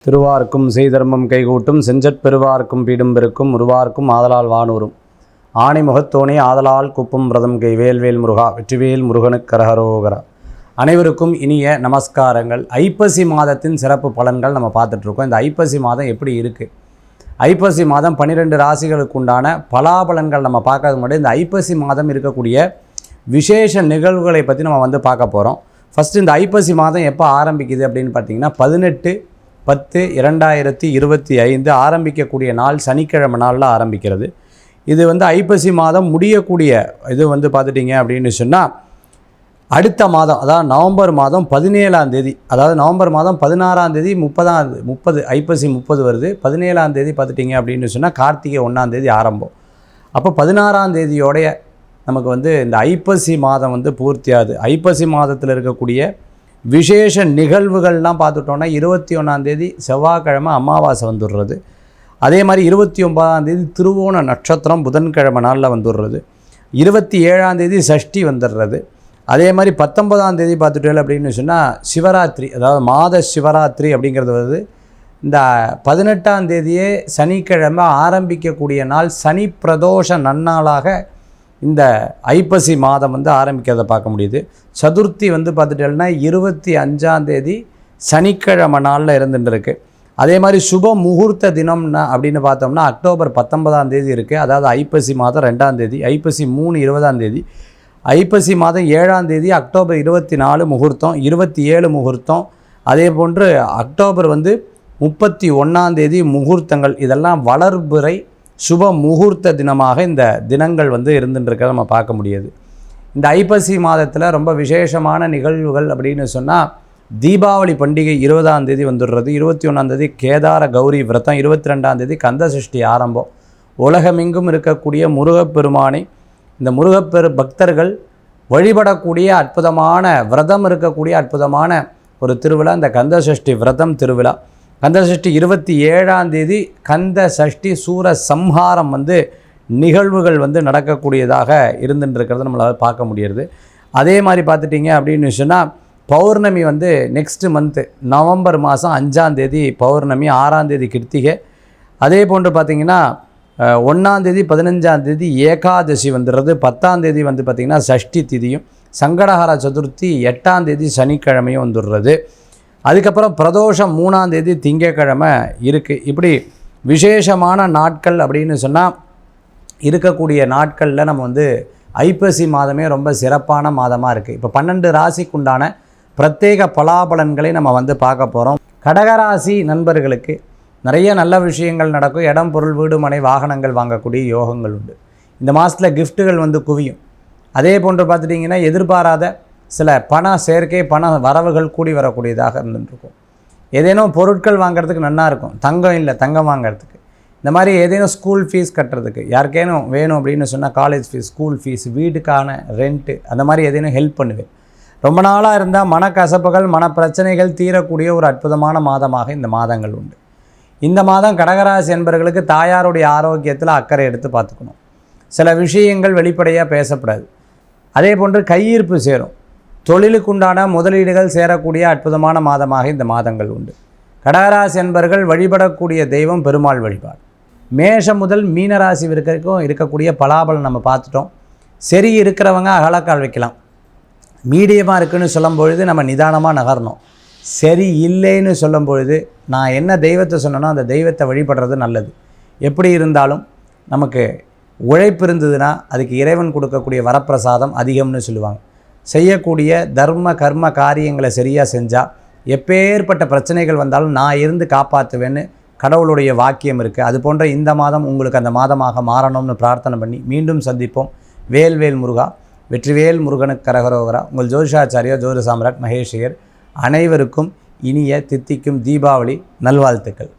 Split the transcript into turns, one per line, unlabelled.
திருவார்க்கும் செய்தர்மம் கைகூட்டும் செஞ்சற்பெருவார்க்கும் பீடும் பெருக்கும் உருவார்க்கும் ஆதலால் வானூரும் ஆணை முகத்தோனே ஆதலால் குப்பும் பிரதம் கை வேல்வேல் முருகா வெற்றிவேல் முருகனுக்கு கரஹரோகரா. அனைவருக்கும் இனிய நமஸ்காரங்கள். ஐப்பசி மாதத்தின் சிறப்பு பலன்கள் நம்ம பார்த்துட்ருக்கோம். இந்த ஐப்பசி மாதம் எப்படி இருக்குது, ஐப்பசி மாதம் 12 ராசிகளுக்கு உண்டான பலாபலன்கள் நம்ம பார்க்கறது முன்னாடி இந்த ஐப்பசி மாதம் இருக்கக்கூடிய விசேஷ நிகழ்வுகளை பற்றி நம்ம பார்க்க போகிறோம். ஃபஸ்ட்டு இந்த ஐப்பசி மாதம் எப்போ ஆரம்பிக்குது அப்படின்னு பார்த்தீங்கன்னா 18/10/2025 ஆரம்பிக்கக்கூடிய நாள் சனிக்கிழமை நாளில் ஆரம்பிக்கிறது. இது ஐப்பசி மாதம் முடியக்கூடிய இது பார்த்துட்டிங்க அப்படின்னு சொன்னால் அடுத்த மாதம், அதாவது நவம்பர் மாதம் 17ஆம் தேதி, அதாவது நவம்பர் மாதம் 16ஆம் தேதி 30 ஐப்பசி 30 வருது. 17ஆம் தேதி பார்த்துட்டிங்க அப்படின்னு சொன்னால் கார்த்திகை 1ஆம் தேதி ஆரம்பம். அப்போ 16ஆம் தேதியோடைய நமக்கு இந்த ஐப்பசி மாதம் பூர்த்தியாகுது. ஐப்பசி மாதத்தில் இருக்கக்கூடிய விசேஷ நிகழ்வுகள்லாம் பார்த்துட்டோன்னா 21ஆம் தேதி செவ்வாய்க்கிழமை அமாவாசை வந்துடுறது. அதே மாதிரி 29ஆம் தேதி திருவோண நட்சத்திரம் புதன்கிழமை நாளில் வந்துடுறது. 27ஆம் தேதி சஷ்டி வந்துடுறது. அதே மாதிரி 19ஆம் தேதி பார்த்துட்டோம் அப்படின்னு சொன்னால் சிவராத்திரி, அதாவது மாத சிவராத்திரி அப்படிங்கிறது இந்த 18ஆம் தேதியே சனிக்கிழமை ஆரம்பிக்கக்கூடிய நாள் சனி பிரதோஷ நன்னாளாக இந்த ஐப்பசி மாதம் ஆரம்பிக்கிறத பார்க்க முடியுது. சதுர்த்தி பார்த்துட்டேன்னா 25ஆம் தேதி சனிக்கிழமை நாளில் இருந்துருக்கு. அதே மாதிரி சுப முகூர்த்த தினம்னா அப்படின்னு பார்த்தோம்னா அக்டோபர் 19ஆம் தேதி இருக்குது. அதாவது ஐப்பசி மாதம் 2ஆம் தேதி, ஐப்பசி 3 20ஆம் தேதி, ஐப்பசி மாதம் 7ஆம் தேதி அக்டோபர் 24 முகூர்த்தம், 27 முகூர்த்தம். அதே போன்று அக்டோபர் 31ஆம் தேதி முகூர்த்தங்கள். இதெல்லாம் வளர்பிறை சுப முகூர்த்த தினமாக இந்த தினங்கள் இருந்துட்டுருக்கிறத நம்ம பார்க்க முடியுது. இந்த ஐப்பசி மாதத்தில் ரொம்ப விசேஷமான நிகழ்வுகள் அப்படின்னு சொன்னால் தீபாவளி பண்டிகை 20ஆம் தேதி வந்துடுறது. 21ஆம் தேதி கேதார கௌரி விரதம், 22ஆம் தேதி கந்தசஷ்டி ஆரம்பம். உலகமெங்கும் இருக்கக்கூடிய முருகப்பெருமானை இந்த பக்தர்கள் வழிபடக்கூடிய அற்புதமான விரதம் இருக்கக்கூடிய அற்புதமான ஒரு திருவிழா இந்த கந்தசஷ்டி விரதம் திருவிழா. கந்தசஷ்டி 27ஆம் தேதி கந்த சஷ்டி சூர சம்ஹாரம் நிகழ்வுகள் நடக்கக்கூடியதாக இருந்துட்டுருக்கிறத நம்மளால் பார்க்க முடியுது. அதே மாதிரி பார்த்துட்டிங்க அப்படின்னு சொன்னால் பௌர்ணமி நெக்ஸ்ட் மந்த்து நவம்பர் மாதம் 5ஆம் தேதி பௌர்ணமி, 6ஆம் தேதி கிருத்திகை. அதே போன்று பார்த்திங்கன்னா 1ஆம் தேதி 15ஆம் தேதி ஏகாதசி வந்துடுறது. 10ஆம் தேதி பார்த்திங்கன்னா சஷ்டி திதியும், சங்கடஹர சதுர்த்தி 8ஆம் தேதி சனிக்கிழமையும் வந்துடுறது. அதுக்கப்புறம் பிரதோஷம் 3ஆம் தேதி திங்கக்கிழமை இருக்குது. இப்படி விசேஷமான நாட்கள் அப்படின்னு சொன்னால் இருக்கக்கூடிய நாட்களில் நம்ம ஐப்பசி மாதமே ரொம்ப சிறப்பான மாதமாக இருக்குது. இப்போ 12 ராசிக்குண்டான பிரத்யேக பலாபலன்களை நம்ம பார்க்க போகிறோம். கடகராசி நண்பர்களுக்கு நிறைய நல்ல விஷயங்கள் நடக்கும். இடம், பொருள், வீடு, மனை, வாகனங்கள் வாங்கக்கூடிய யோகங்கள் உண்டு. இந்த மாதத்தில் கிஃப்ட்டுகள் குவியும். அதே போன்று பார்த்துட்டிங்கன்னா எதிர்பாராத சில பண சேர்க்கை, பண வரவுகள் கூடி வரக்கூடியதாக இருந்துருக்கும். ஏதேனும் பொருட்கள் வாங்கிறதுக்கு நல்லா இருக்கும். தங்கம் இல்லை, தங்கம் வாங்கிறதுக்கு, இந்த மாதிரி ஏதேனும் ஸ்கூல் ஃபீஸ் கட்டுறதுக்கு, யாருக்கேனும் வேணும் அப்படின்னு சொன்னால் காலேஜ் ஃபீஸ், ஸ்கூல் ஃபீஸ், வீட்டுக்கான ரெண்ட்டு, அந்த மாதிரி ஏதேனும் ஹெல்ப் பண்ணுவேன். ரொம்ப நாளாக இருந்தால் மனக்கசப்புகள், மன பிரச்சனைகள் தீரக்கூடிய ஒரு அற்புதமான மாதமாக இந்த மாதங்கள் உண்டு. இந்த மாதம் கடகராசி என்பவர்களுக்கு தாயாருடைய ஆரோக்கியத்தில் அக்கறை எடுத்து பார்த்துக்கணும். சில விஷயங்கள் வெளிப்படையாக பேசப்படாது. அதே போன்று கையிருப்பு சேரும். தொழிலுக்குண்டான முதலீடுகள் சேரக்கூடிய அற்புதமான மாதமாக இந்த மாதங்கள் உண்டு. கடகராசி என்பவர்கள் வழிபடக்கூடிய தெய்வம் பெருமாள் வழிபாடு. மேஷம் முதல் மீனராசி வரைக்கும் இருக்கக்கூடிய பலாபலம் நம்ம பார்த்துட்டோம். சரி இருக்கிறவங்க அகலக்கால் வைக்கலாம். மீடியமாக இருக்குதுன்னு சொல்லும் பொழுது நம்ம நிதானமாக நகரணும். சரி இல்லைன்னு சொல்லும் பொழுது நான் என்ன தெய்வத்தை சொன்னனோ அந்த தெய்வத்தை வழிபடுறது நல்லது. எப்படி இருந்தாலும் நமக்கு உழைப்பு இருந்ததுன்னா அதுக்கு இறைவன் கொடுக்கக்கூடிய வரப்பிரசாதம் அதிகம்னு சொல்லுவாங்க. செய்யக்கூடிய தர்ம கர்ம காரியங்களை சரியாக செஞ்சால் எப்பேற்பட்ட பிரச்சனைகள் வந்தாலும் நான் இருந்து காப்பாற்றுவேன்னு கடவுளுடைய வாக்கியம் இருக்குது. அது போன்ற இந்த மாதம் உங்களுக்கு அந்த மாதமாக மாறணும்னு பிரார்த்தனை பண்ணி மீண்டும் சந்திப்போம். வேல்வேல் முருகா வெற்றிவேல் முருகனுக்கு கரகரோகரா. உங்கள் ஜோதிஷாச்சாரியா ஜோதிட சாம்ராட் மகேஷ் ஐயர். அனைவருக்கும் இனிய தித்திக்கும் தீபாவளி நல்வாழ்த்துக்கள்.